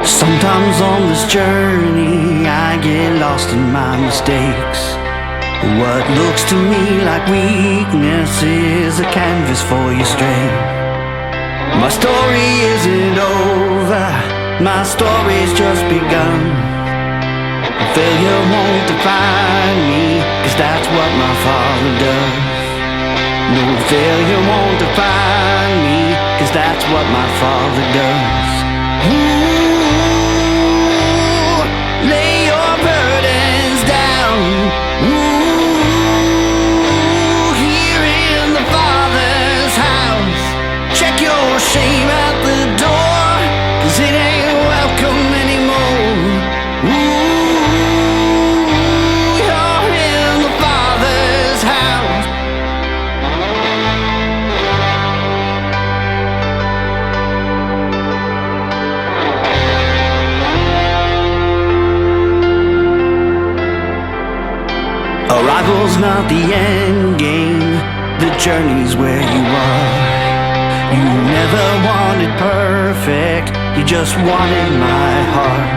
Sometimes on this journey I get lost in my mistakes. What looks to me like weakness is a canvas for your strength. My story isn't over, my story's just begun. Failure won't define me, 'cause that's what my Father does. No, failure won't define me, 'cause that's what my Father does. Ooh, lay your burdens down. Ooh, here in the Father's house. Check your shame at the door, 'cause it ain't welcome anymore. Ooh, you're in the Father's house. Arrival's not the end game, the journey's where you are. You never wanted perfect, you just wanted my heart.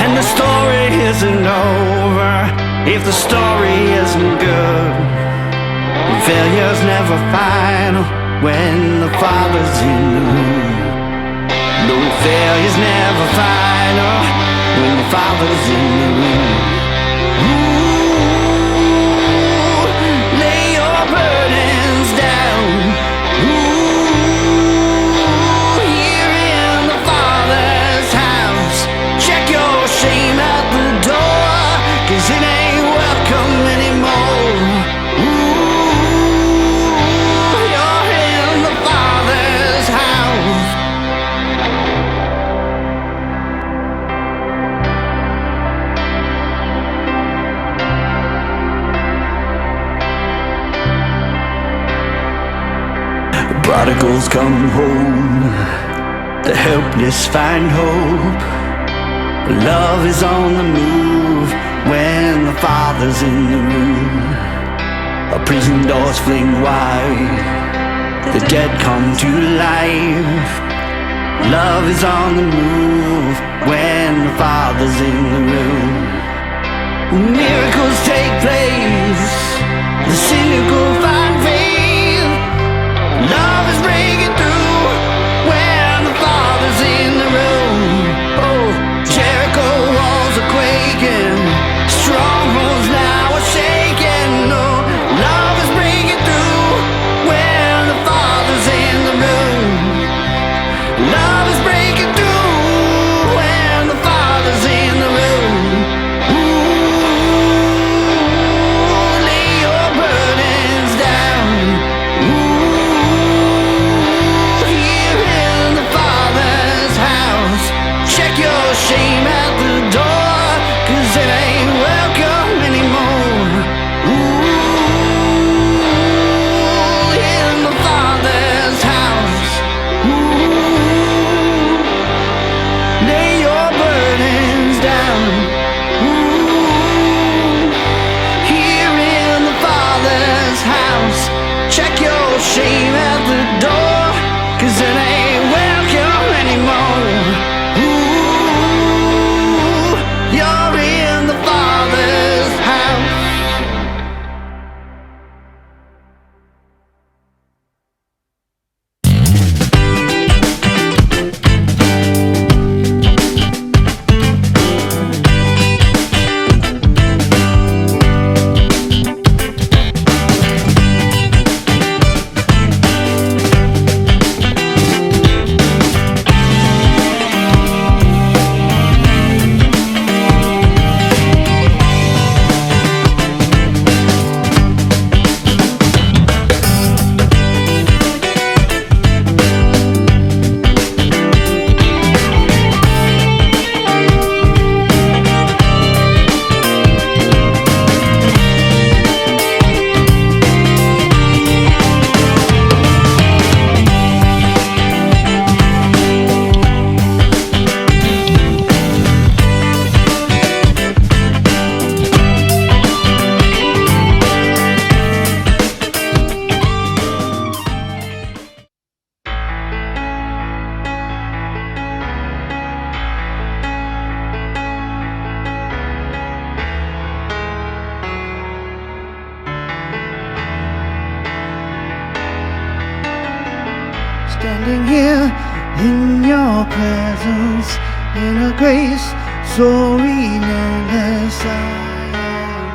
And the story isn't over if the story isn't good. Failure's never final when the Father's in the room. No, failure's never final when the Father's in the room. Prodigals come home, the helpless find hope. Love is on the move when the Father's in the room. Prison doors fling wide, the dead come to life. Love is on the move when the Father's in the room. Miracles take place, the cynical find faith. Love is breaking through when the Father's in the room. Oh, Jericho walls are quaking, strongholds now are shaking. Oh, love is breaking through when the Father's in the room. Love is breaking through when the Father's in the room. Ooh, lay your burdens down. Shame at the door, 'cause it ain't welcome anymore. Ooh, in the Father's house. Ooh, lay your burdens down. Ooh, here in the Father's house. Check your shame at the door, 'cause it ain't welcome anymore. standing here in your presence, in a grace so relentless. I am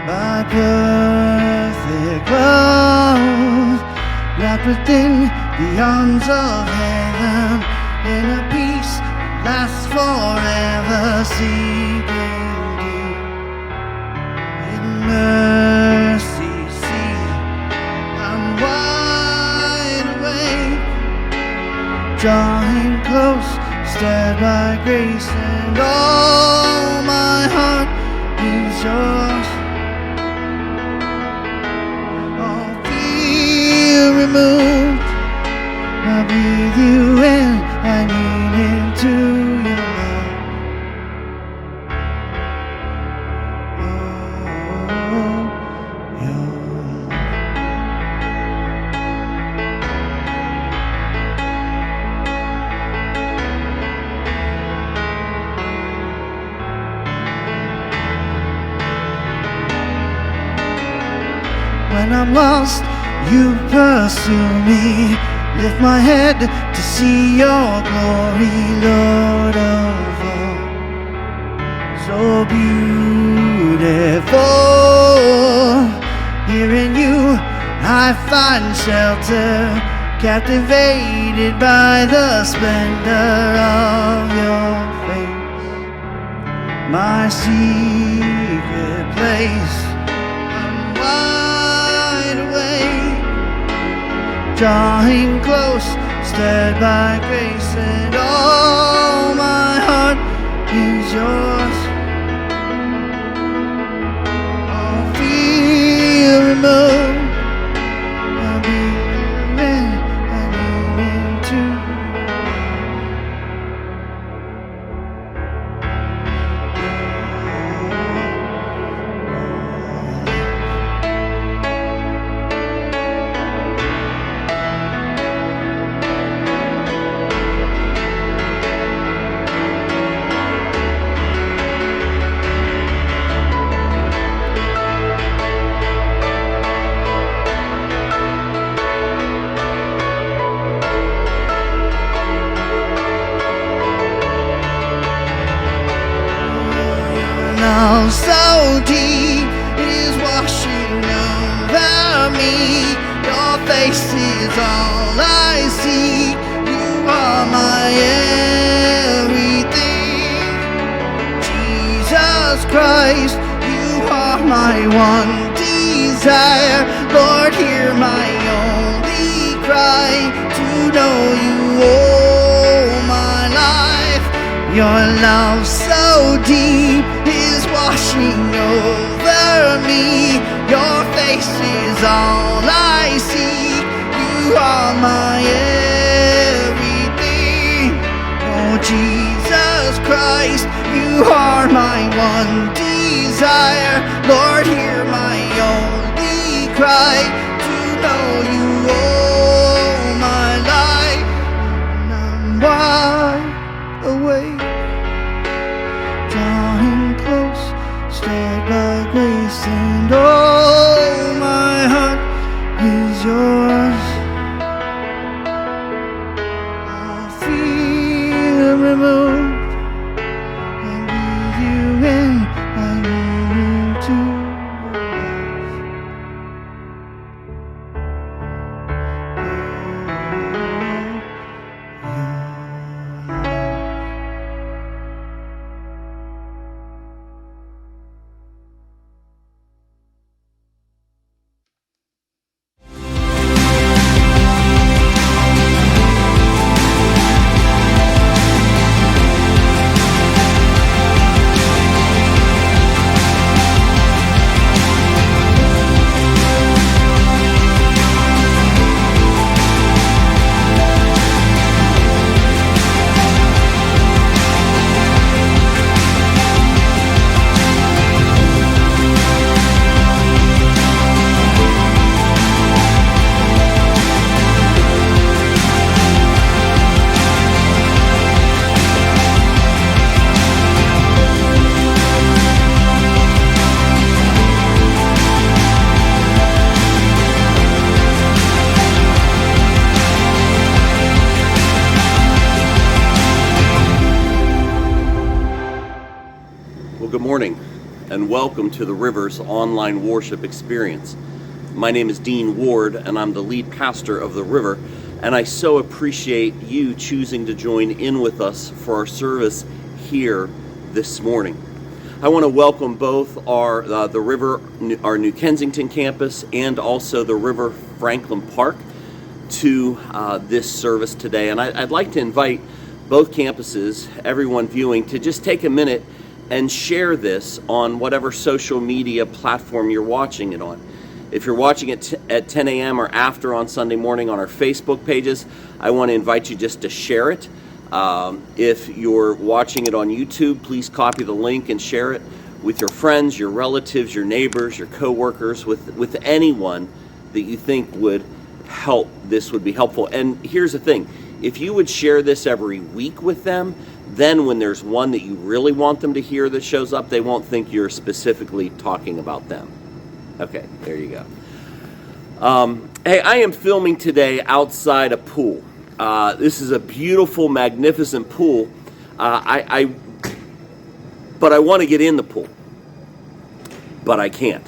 by perfect love, wrapped within the arms of heaven, in a peace that lasts forever, seeking deep in mercy. See, I'm wide awake, drawing close, stirred by grace, and all my heart is yours. All fear removed, I breathe you in, I lean into your love. Oh, your love. When I'm lost, you pursue me. Lift my head to see your glory, Lord of all. So beautiful. Here in you I find shelter, captivated by the splendor of your face. My secret place, I'm wide awake, drawing close, stirred by grace, and all my heart is yours. All fear removed, I'll be in, I lean into love so deep, it is washing over me. Your face is all I see. You are my everything. Jesus Christ, you are my one desire. Lord, hear my only cry, to know you all my life. Your love so deep is washing over me. Your face is all I see. You are my everything. Oh Jesus Christ, you are my one desire. Lord, hear my only cry, to know you all my life. And I'm wide awake, drawing close, stirred by grace, and all my heart is yours. All fear removed, and with you in, I lean into your love. Well, good morning and welcome to the Rivers online worship experience. My name is Dean Ward and I'm the lead pastor of the River, and I so appreciate you choosing to join in with us for our service here this morning. I want to welcome both the River, our New Kensington campus, and also the River Franklin Park to this service today. And I'd like to invite both campuses, everyone viewing, to just take a minute and share this on whatever social media platform you're watching it on. If you're watching it at 10 a.m. or after on Sunday morning on our Facebook pages, I want to invite you just to share it. If you're watching it on YouTube, please copy the link and share it with your friends, your relatives, your neighbors, your co-workers, with anyone that you think would help. This would be helpful. And here's the thing. If you would share this every week with them, then when there's one that you really want them to hear that shows up, they won't think you're specifically talking about them. Okay, there you go. Hey, I am filming today outside a pool. This is a beautiful, magnificent pool. But I want to get in the pool, but I can't.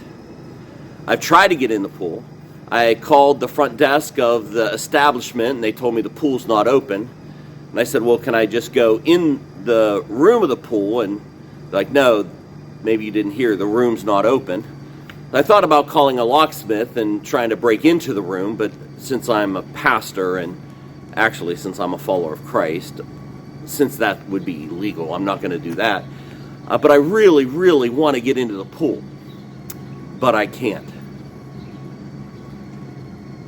I've tried to get in the pool. I called the front desk of the establishment, and they told me the pool's not open. And I said, well, can I just go in the room of the pool? And they're like, no, maybe you didn't hear, the room's not open. I thought about calling a locksmith and trying to break into the room, but since I'm a pastor, and actually since I'm a follower of Christ, since that would be illegal, I'm not going to do that. But I really, really want to get into the pool, but I can't.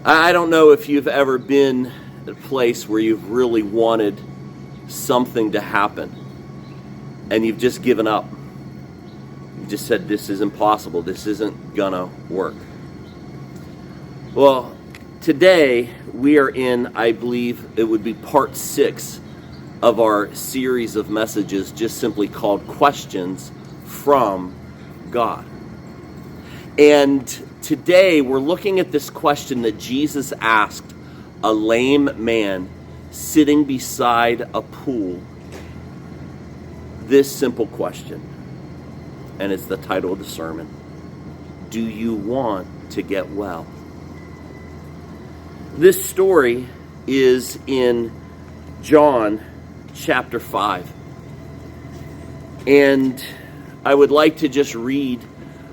I don't know if you've ever been at a place where you've really wanted something to happen and you've just given up. You just said, this is impossible. This isn't gonna work. Well, today we are in, I believe it would be part 6 of our series of messages just simply called Questions from God. And today we're looking at this question that Jesus asked a lame man sitting beside a pool. This simple question, and it's the title of the sermon: do you want to get well? This story is in John chapter 5. And I would like to just read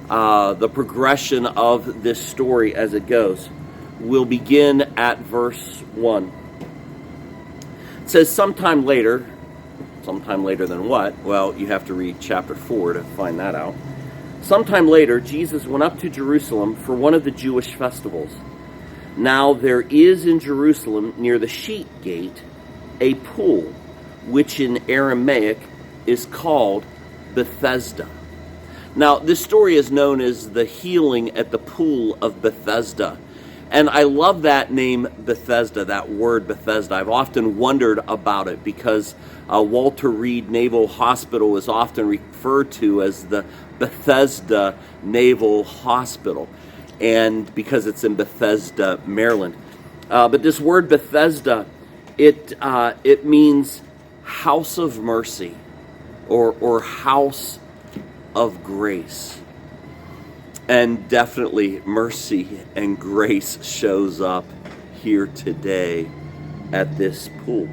the progression of this story as it goes. We'll begin at verse 1. It says, sometime later than what? Well, you have to read chapter 4 to find that out. Sometime later, Jesus went up to Jerusalem for one of the Jewish festivals. Now there is in Jerusalem, near the Sheep Gate, a pool, which in Aramaic is called Bethesda. Now, this story is known as the healing at the pool of Bethesda. And I love that name, Bethesda, that word Bethesda. I've often wondered about it because Walter Reed Naval Hospital is often referred to as the Bethesda Naval Hospital, and because it's in Bethesda, Maryland. But this word Bethesda, it means house of mercy or house of grace. And definitely mercy and grace shows up here today at this pool.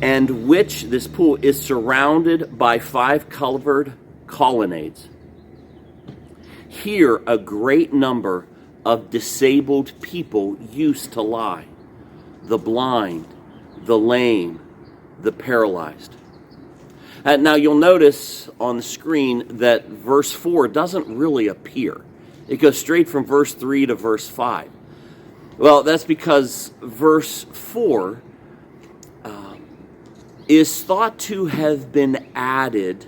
And which this pool is surrounded by 5 covered colonnades. Here a great number of disabled people used to lie: the blind, the lame, the paralyzed. Now you'll notice on the screen that verse 4 doesn't really appear. It goes straight from verse 3 to verse 5. Well, that's because verse 4 is thought to have been added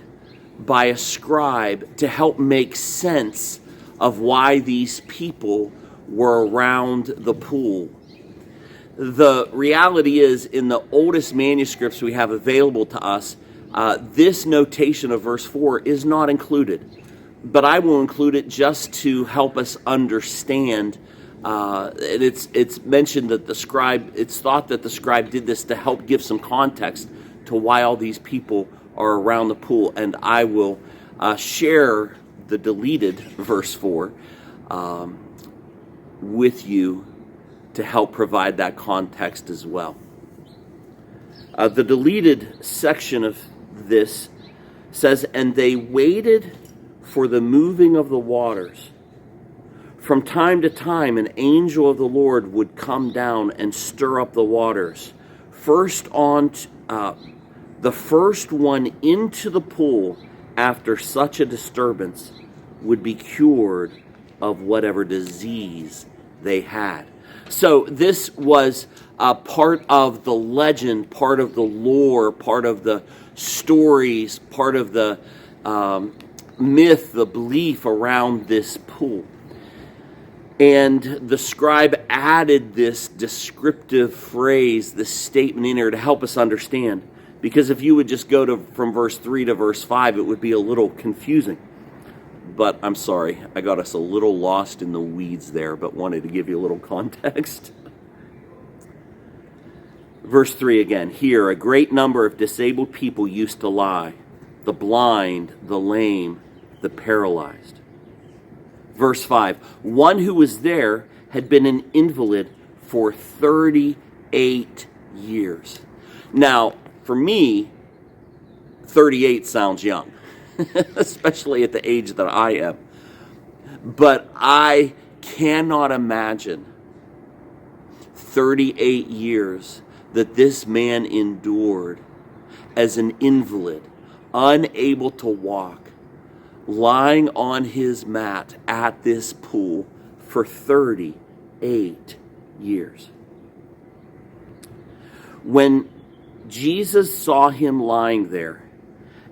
by a scribe to help make sense of why these people were around the pool. The reality is, in the oldest manuscripts we have available to us, this notation of verse 4 is not included. But I will include it just to help us understand. It's mentioned that it's thought that the scribe did this to help give some context to why all these people are around the pool, and I will share the deleted verse 4 with you to help provide that context as well. The deleted section of this says, "And they waited for the moving of the waters. From time to time, an angel of the Lord would come down and stir up the waters. The first one into the pool after such a disturbance would be cured of whatever disease they had." So this was part of the legend, part of the lore, part of the stories, part of the myth, the belief around this pool. And the scribe added this descriptive phrase, this statement in here to help us understand. Because if you would just go from verse 3 to verse 5, it would be a little confusing. But I'm sorry, I got us a little lost in the weeds there, but wanted to give you a little context. Verse 3 again. "Here, a great number of disabled people used to lie, the blind, the lame, the paralyzed." Verse 5, "One who was there had been an invalid for 38 years. Now, for me, 38 sounds young, especially at the age that I am. But I cannot imagine 38 years that this man endured as an invalid, unable to walk, lying on his mat at this pool for 38 years. When Jesus saw him lying there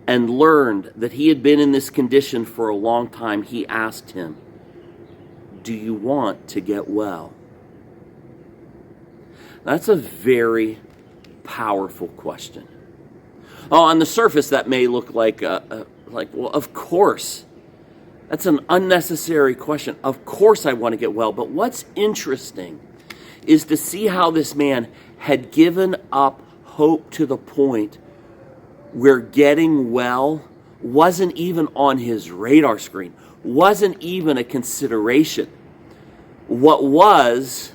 and learned that he had been in this condition for a long time, he asked him, "Do you want to get well?" That's a very powerful question. Oh, on the surface, that may look like, well, of course. That's an unnecessary question. Of course I want to get well. But what's interesting is to see how this man had given up hope to the point where getting well wasn't even on his radar screen, wasn't even a consideration. What was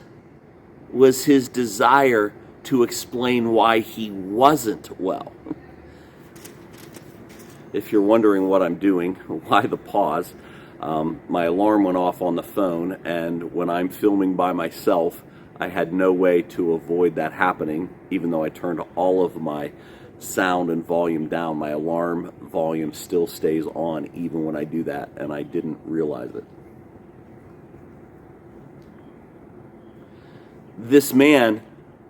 his desire to explain why he wasn't well. If you're wondering what I'm doing, why the pause, my alarm went off on the phone, and when I'm filming by myself, I had no way to avoid that happening. Even though I turned all of my sound and volume down, my alarm volume still stays on even when I do that, and I didn't realize it. This man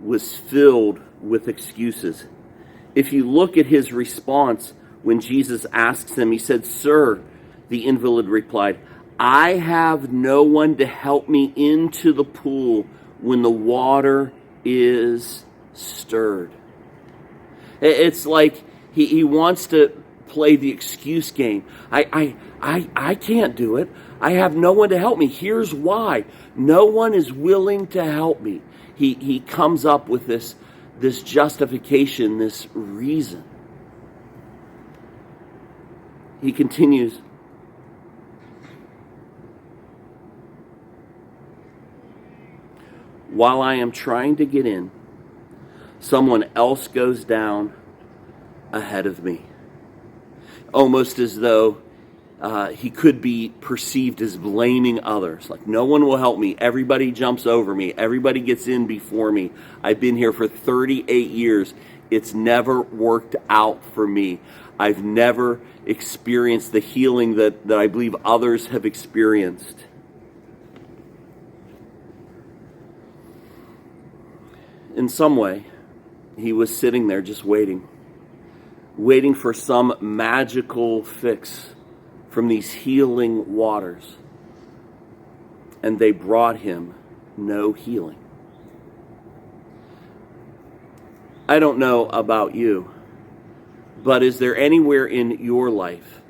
was filled with excuses. If you look at his response when Jesus asks him, he said, "Sir," the invalid replied, "I have no one to help me into the pool when the water is stirred." It's like he wants to play the excuse game. I can't do it. I have no one to help me. Here's why. No one is willing to help me. He comes up with this justification, this reason. He continues, "While I am trying to get in, someone else goes down ahead of me." Almost as though he could be perceived as blaming others. Like, no one will help me. Everybody jumps over me. Everybody gets in before me. I've been here for 38 years. It's never worked out for me. I've never experienced the healing that I believe others have experienced. In some way, he was sitting there just waiting for some magical fix from these healing waters. And they brought him no healing. I don't know about you, but is there anywhere in your life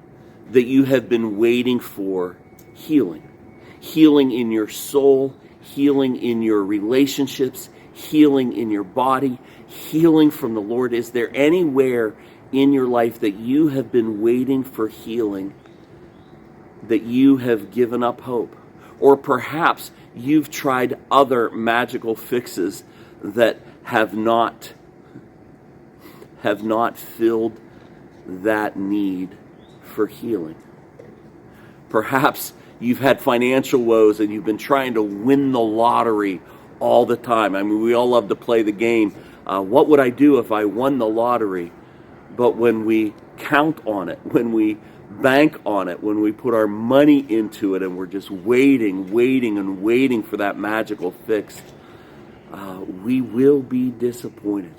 that you have been waiting for healing? Healing in your soul, healing in your relationships, healing in your body, healing from the Lord? Is there anywhere in your life that you have been waiting for healing, that you have given up hope? Or perhaps you've tried other magical fixes that have not filled that need for healing. Perhaps you've had financial woes and you've been trying to win the lottery all the time. I mean, we all love to play the game. What would I do if I won the lottery? But when we count on it, when we bank on it, when we put our money into it and we're just waiting for that magical fix, we will be disappointed.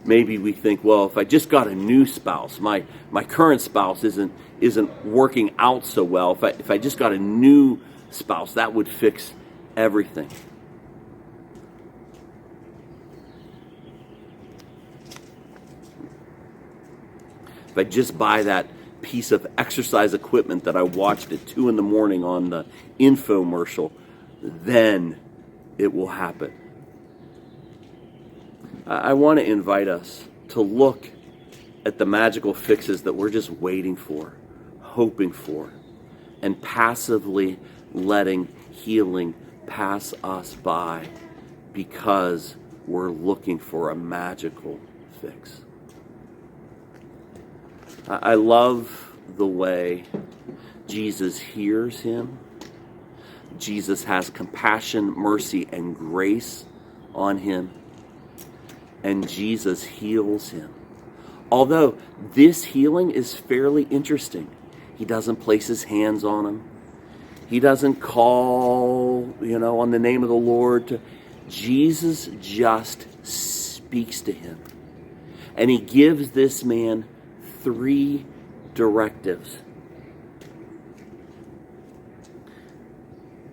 Maybe we think, well, if I just got a new spouse, my current spouse isn't working out so well. If I just got a new spouse, that would fix everything. If I just buy that piece of exercise equipment that I watched at 2 a.m. on the infomercial, then it will happen. I want to invite us to look at the magical fixes that we're just waiting for, hoping for, and passively letting healing pass us by because we're looking for a magical fix. I love the way Jesus hears him. Jesus has compassion, mercy, and grace on him. And Jesus heals him. Although this healing is fairly interesting. He doesn't place his hands on him. He doesn't call, on the name of the Lord. Jesus just speaks to him. And he gives this man 3 directives.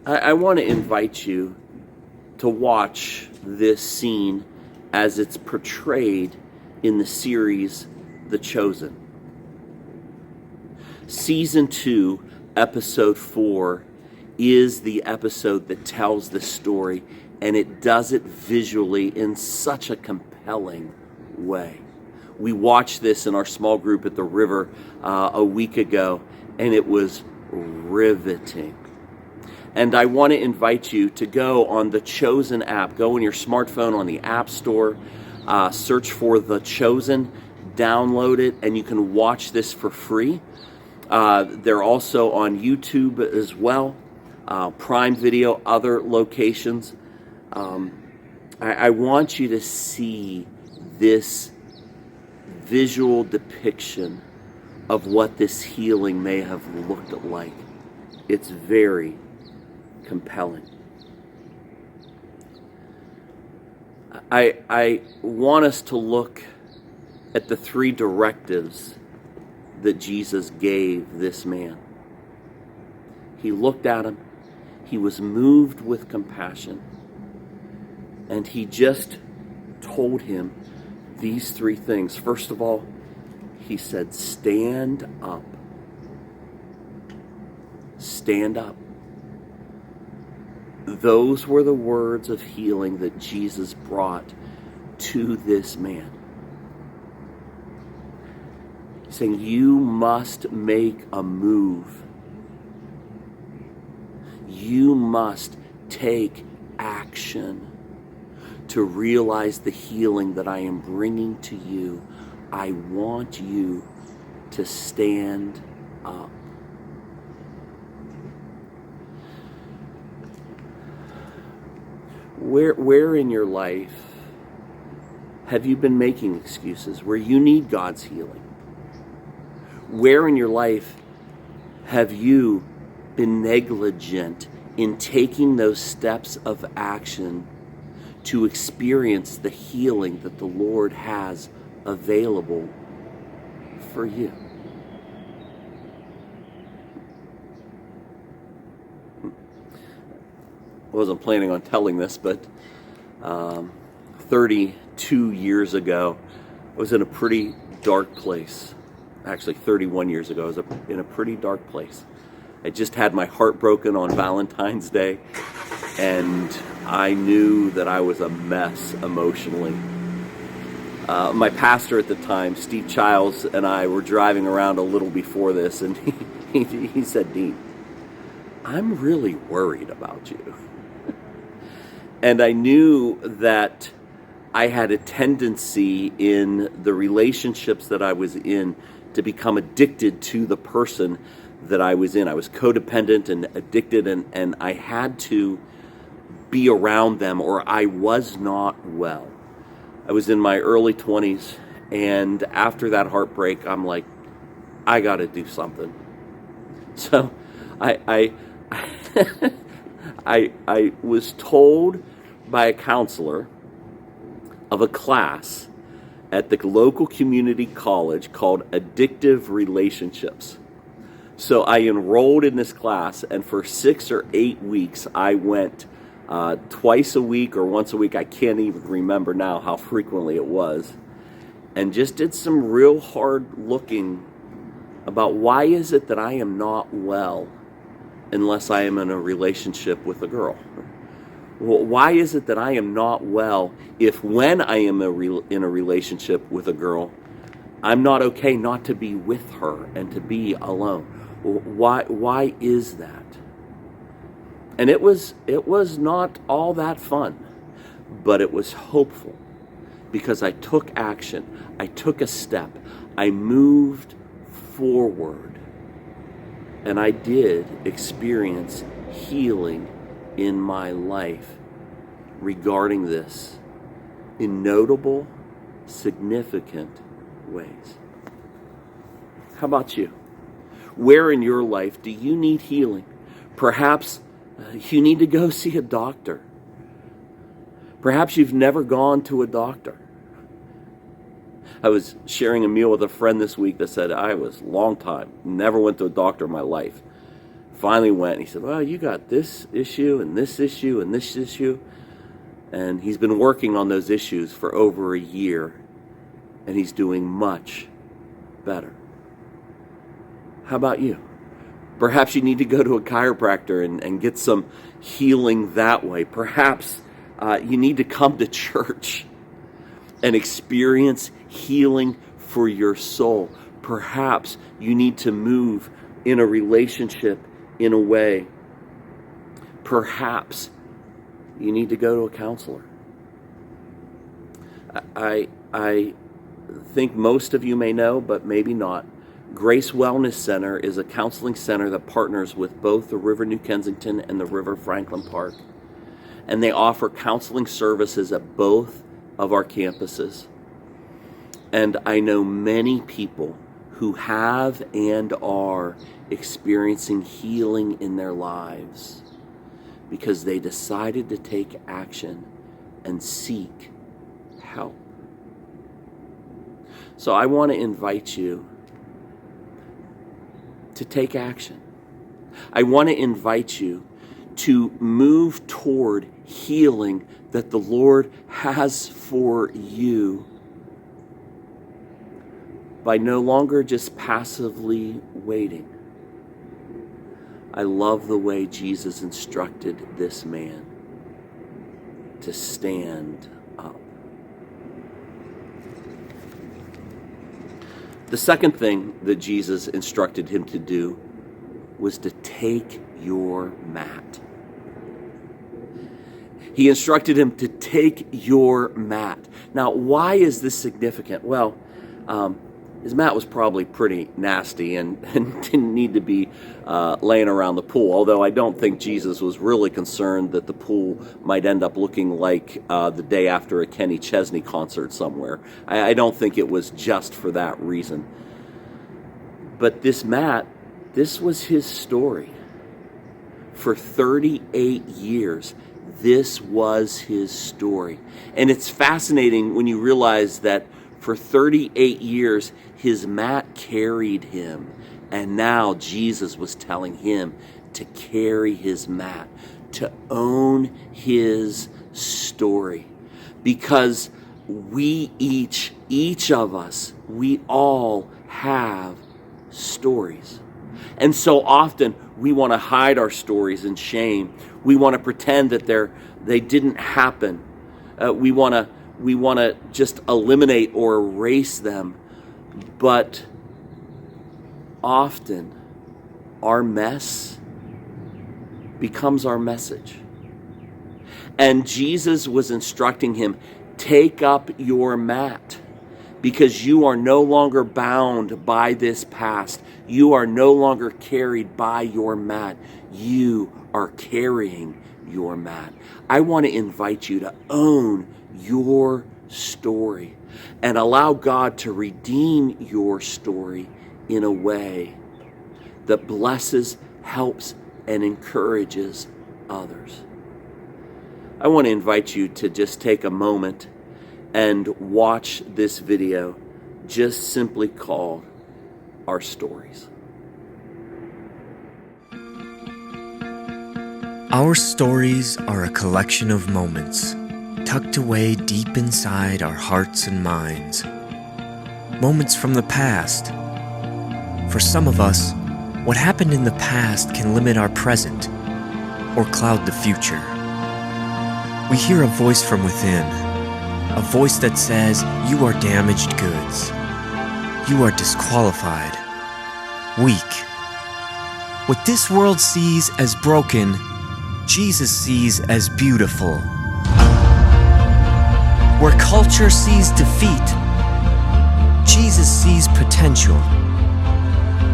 I want to invite you to watch this scene as it's portrayed in the series The Chosen. Season 2, episode 4, is the episode that tells the story, and it does it visually in such a compelling way. We watched this in our small group at the river a week ago, and it was riveting. And I want to invite you to go on the Chosen app. Go on your smartphone on the App Store, search for The Chosen, download it, and you can watch this for free. They're also on YouTube as well, Prime Video, other locations. I want you to see this visual depiction of what this healing may have looked like. It's very compelling. I want us to look at the 3 directives that Jesus gave this man. He looked at him, he was moved with compassion, and he just told him these 3 things. First of all, he said, stand up. Stand up. Those were the words of healing that Jesus brought to this man. Saying, you must make a move. You must take action to realize the healing that I am bringing to you. I want you to stand up. Where in your life have you been making excuses where you need God's healing? Where in your life have you been negligent in taking those steps of action to experience the healing that the Lord has available for you? I wasn't planning on telling this, but 32 years ago, I was in a pretty dark place. Actually, 31 years ago, I was in a pretty dark place. I just had my heart broken on Valentine's Day, and I knew that I was a mess emotionally. My pastor at the time, Steve Childs, and I were driving around a little before this, and he said, "Dean, I'm really worried about you." And I knew that I had a tendency in the relationships that I was in to become addicted to the person that I was in. I was codependent and addicted, and I had to be around them or I was not well. I was in my early 20s, and after that heartbreak, I'm like, I got to do something. So I I was told by a counselor of a class at the local community college called Addictive Relationships. So I enrolled in this class, and for 6 or 8 weeks, I went twice a week or once a week. I can't even remember now how frequently it was, and just did some real hard looking about why is it that I am not well unless I am in a relationship with a girl. Well, why is it that I am not well if when I am in a relationship with a girl, I'm not okay not to be with her and to be alone? Why is that? And it was not all that fun, but it was hopeful because I took action. I took a step. I moved forward, and I did experience healing in my life regarding this in notable, significant ways. How about you? Where in your life do you need healing? Perhaps you need to go see a doctor. Perhaps you've never gone to a doctor. I was sharing a meal with a friend this week that said, I was a long time, never went to a doctor in my life. Finally went, and he said, well, you got this issue and this issue and this issue. And he's been working on those issues for over a year, and he's doing much better. How about you? Perhaps you need to go to a chiropractor and get some healing that way. Perhaps you need to come to church and experience healing for your soul. Perhaps you need to move in a relationship in a way. Perhaps you need to go to a counselor. I think most of you may know, but maybe not. Grace Wellness Center is a counseling center that partners with both the River New Kensington and the River Franklin Park. And they offer counseling services at both of our campuses. And I know many people who have and are experiencing healing in their lives because they decided to take action and seek help. So I want to invite you to take action. I want to invite you to move toward healing that the Lord has for you by no longer just passively waiting. I love the way Jesus instructed this man to stand up. The second thing that Jesus instructed him to do was to take your mat. He instructed him to take your mat. Now, why is this significant? Well, his mat was probably pretty nasty and didn't need to be laying around the pool, although I don't think Jesus was really concerned that the pool might end up looking like the day after a Kenny Chesney concert somewhere. I don't think it was just for that reason. But this mat, this was his story. For 38 years, this was his story. And it's fascinating when you realize that for 38 years, his mat carried him. And now Jesus was telling him to carry his mat, to own his story. Because we each of us, we all have stories. And so often We want to hide our stories in shame. We want to pretend that they didn't happen. We want to just eliminate or erase them. But often our mess becomes our message. And Jesus was instructing him, take up your mat, because you are no longer bound by this past. You are no longer carried by your mat. You are carrying your mat. I want to invite you to own your story and allow God to redeem your story in a way that blesses, helps, and encourages others. I want to invite you to just take a moment and watch this video, just simply called Our Stories. Our stories are a collection of moments tucked away deep inside our hearts and minds. Moments from the past. For some of us, what happened in the past can limit our present or cloud the future. We hear a voice from within, a voice that says, you are damaged goods. You are disqualified, weak. What this world sees as broken, Jesus sees as beautiful. Where culture sees defeat, Jesus sees potential.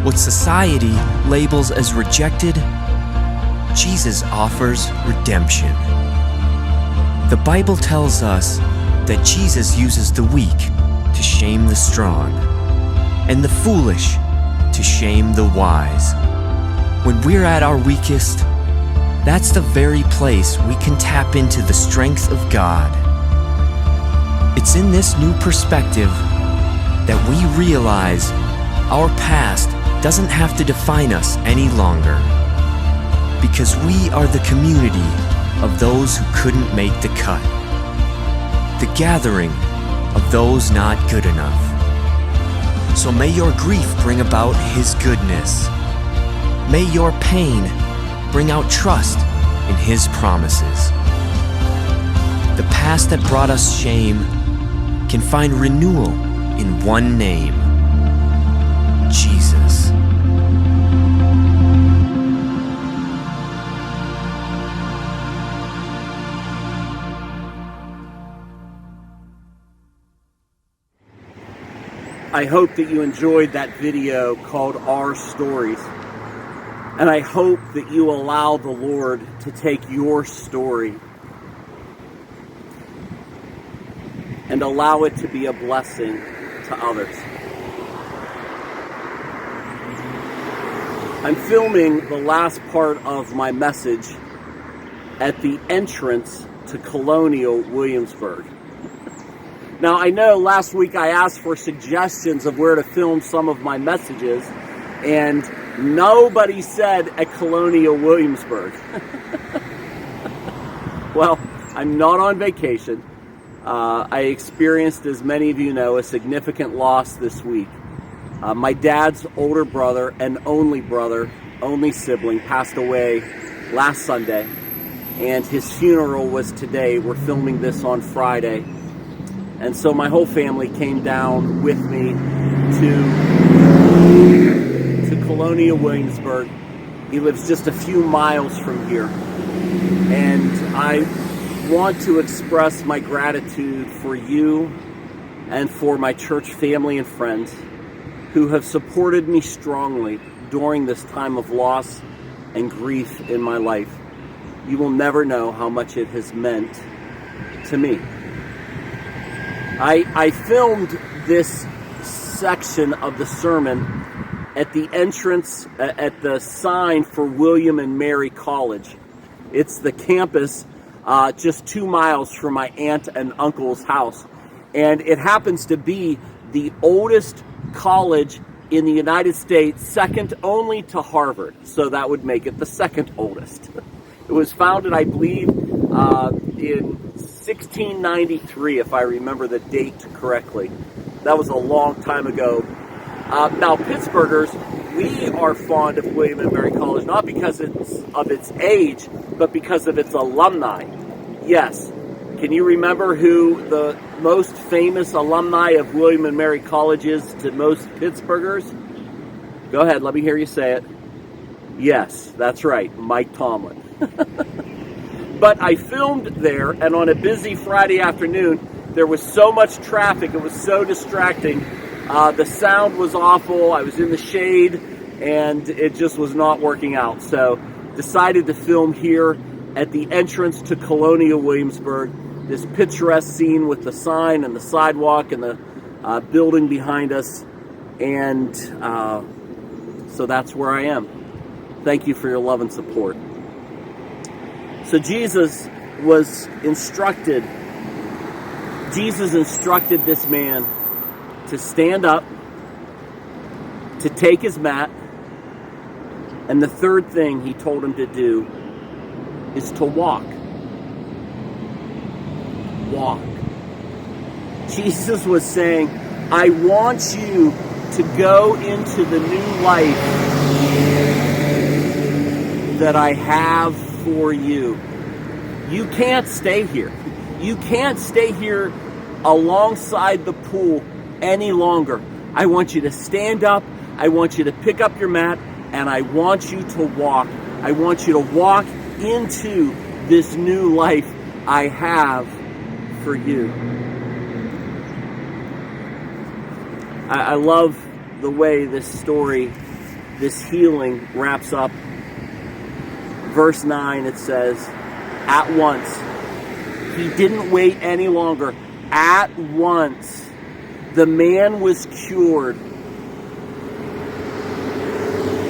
What society labels as rejected, Jesus offers redemption. The Bible tells us that Jesus uses the weak to shame the strong, and the foolish to shame the wise. When we're at our weakest, that's the very place we can tap into the strength of God. It's in this new perspective that we realize our past doesn't have to define us any longer, because we are the community of those who couldn't make the cut, the gathering of those not good enough. So may your grief bring about His goodness. May your pain bring out trust in His promises. The past that brought us shame can find renewal in one name: Jesus. I hope that you enjoyed that video called Our Stories. And I hope that you allow the Lord to take your story and allow it to be a blessing to others. I'm filming the last part of my message at the entrance to Colonial Williamsburg. Now, I know last week I asked for suggestions of where to film some of my messages, and nobody said at Colonial Williamsburg. Well, I'm not on vacation. I experienced, as many of you know, a significant loss this week. My dad's older brother and only sibling, passed away last Sunday, and his funeral was today. We're filming this on Friday. And so my whole family came down with me to Colonial Williamsburg. He lives just a few miles from here. And I want to express my gratitude for you and for my church family and friends who have supported me strongly during this time of loss and grief in my life. You will never know how much it has meant to me. I filmed this section of the sermon at the entrance, at the sign for William and Mary College. It's the campus just 2 miles from my aunt and uncle's house. And it happens to be the oldest college in the United States, second only to Harvard. So that would make it the second oldest. It was founded, I believe, in 1693, if I remember the date correctly. That was a long time ago. Now, Pittsburghers we are fond of William and Mary College not because of its age, but because of its alumni. Yes. Can you remember who the most famous alumni of William and Mary College is to most Pittsburghers? Go ahead, let me hear you say it. Yes, that's right, Mike Tomlin. But I filmed there, and on a busy Friday afternoon, there was so much traffic, it was so distracting. The sound was awful, I was in the shade, and it just was not working out. So, decided to film here at the entrance to Colonial Williamsburg, this picturesque scene with the sign and the sidewalk and the building behind us. And so that's where I am. Thank you for your love and support. So Jesus instructed this man to stand up, to take his mat, and the third thing he told him to do is to walk. Walk. Jesus was saying, I want you to go into the new life that I have for you. You can't stay here. You can't stay here alongside the pool any longer. I want you to stand up. I want you to pick up your mat, and I want you to walk. I want you to walk into this new life I have for you. I love the way this story, this healing wraps up. Verse 9, it says, at once. He didn't wait any longer. At once, the man was cured.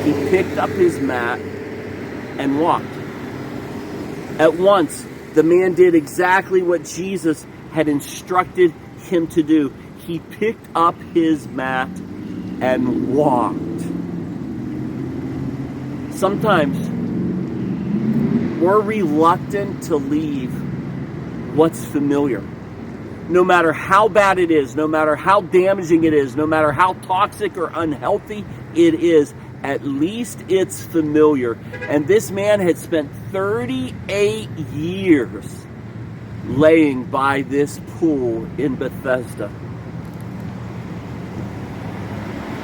He picked up his mat and walked. At once, the man did exactly what Jesus had instructed him to do. He picked up his mat and walked. Sometimes we're reluctant to leave what's familiar. No matter how bad it is, no matter how damaging it is, no matter how toxic or unhealthy it is, at least it's familiar. And this man had spent 38 years laying by this pool in Bethesda.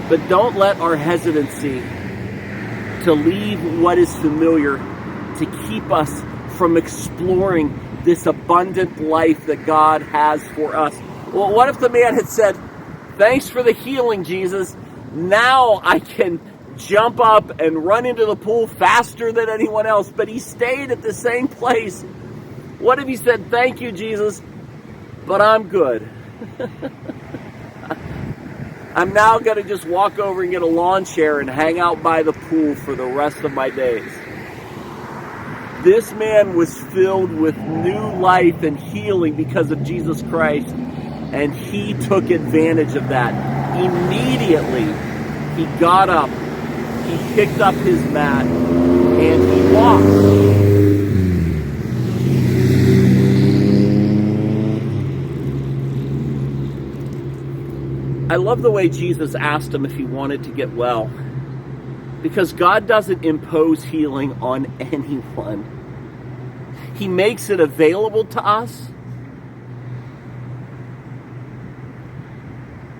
But don't let our hesitancy to leave what is familiar to keep us from exploring this abundant life that God has for us. Well, what if the man had said, thanks for the healing, Jesus. Now I can jump up and run into the pool faster than anyone else. But he stayed at the same place. What if he said, thank you, Jesus, but I'm good. I'm now going to just walk over and get a lawn chair and hang out by the pool for the rest of my days. This man was filled with new life and healing because of Jesus Christ, and he took advantage of that. Immediately, he got up, he picked up his mat, and he walked. I love the way Jesus asked him if he wanted to get well, because God doesn't impose healing on anyone. He makes it available to us,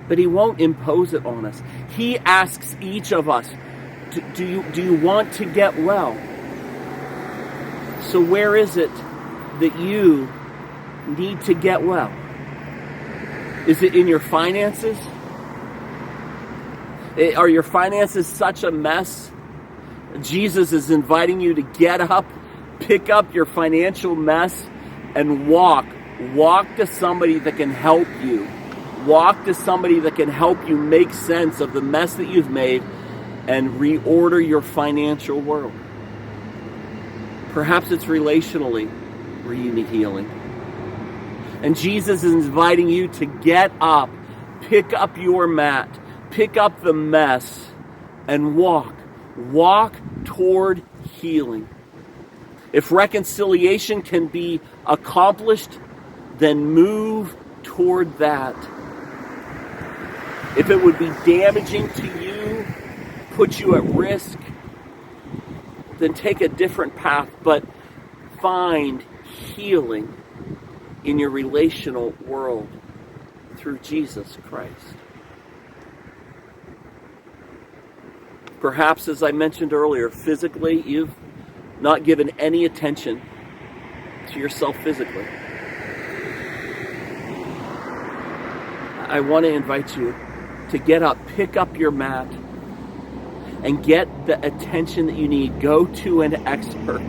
but he won't impose it on us. He asks each of us, do you want to get well? So where is it that you need to get well? Is it in your finances? Are your finances such a mess? Jesus is inviting you to get up, pick up your financial mess, and walk. Walk to somebody that can help you. Walk to somebody that can help you make sense of the mess that you've made and reorder your financial world. Perhaps it's relationally where you need healing. And Jesus is inviting you to get up, pick up your mat, pick up the mess, and walk. Walk toward healing. If reconciliation can be accomplished, then move toward that. If it would be damaging to you, put you at risk, then take a different path, but find healing in your relational world through Jesus Christ. Perhaps, as I mentioned earlier, physically, you've not given any attention to yourself physically. I want to invite you to get up, pick up your mat, and get the attention that you need. Go to an expert,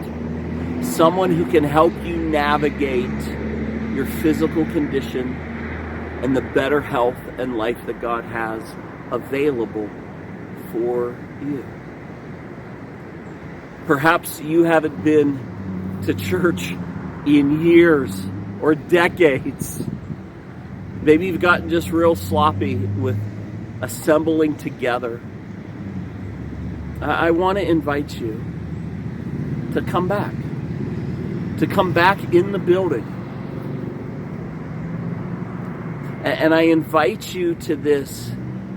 someone who can help you navigate your physical condition and the better health and life that God has available for you. Perhaps you haven't been to church in years or decades. Maybe you've gotten just real sloppy with assembling together. I want to invite you to come back in the building. And I invite you to this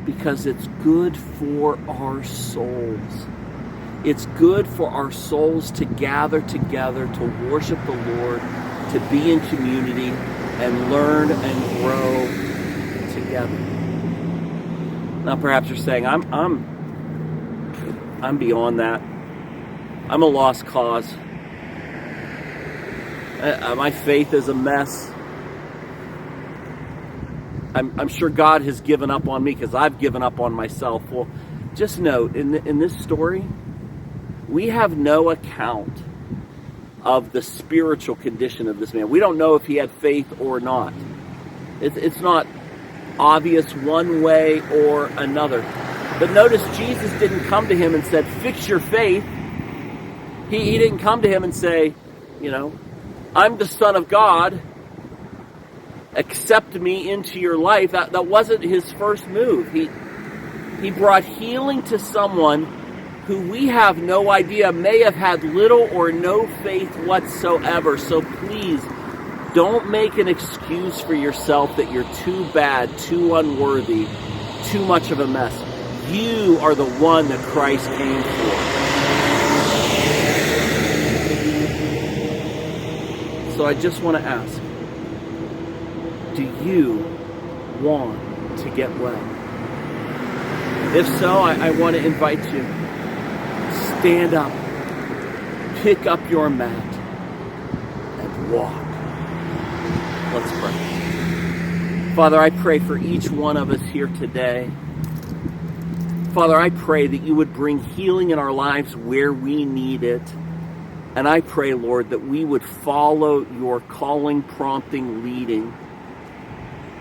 because it's good for our souls. It's good for our souls to gather together, to worship the Lord, to be in community, and learn and grow together. Now perhaps you're saying, I'm beyond that. I'm a lost cause. My faith is a mess. I'm sure God has given up on me because I've given up on myself. Well, just note, in this story, we have no account of the spiritual condition of this man. We don't know if he had faith or not. It's not obvious one way or another. But notice Jesus didn't come to him and said, fix your faith. He didn't come to him and say, I'm the Son of God. Accept me into your life. That wasn't his first move. He brought healing to someone who we have no idea may have had little or no faith whatsoever. So please, don't make an excuse for yourself that you're too bad, too unworthy, too much of a mess. You are the one that Christ came for. So I just want to ask, do you want to get well? If so, I want to invite you. Stand up, pick up your mat, and walk. Let's pray. Father, I pray for each one of us here today. Father, I pray that you would bring healing in our lives where we need it. And I pray, Lord, that we would follow your calling, prompting, leading,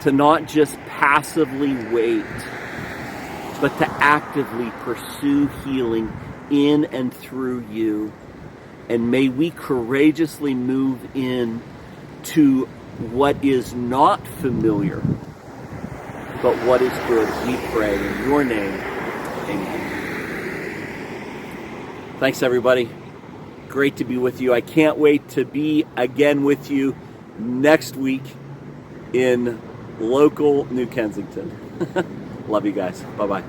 to not just passively wait, but to actively pursue healing in and through you. And may we courageously move in to what is not familiar, but what is good. We pray in your name. Amen. Thanks, everybody. Great to be with you. I can't wait to be again with you next week in local New Kensington. Love you guys. Bye-bye.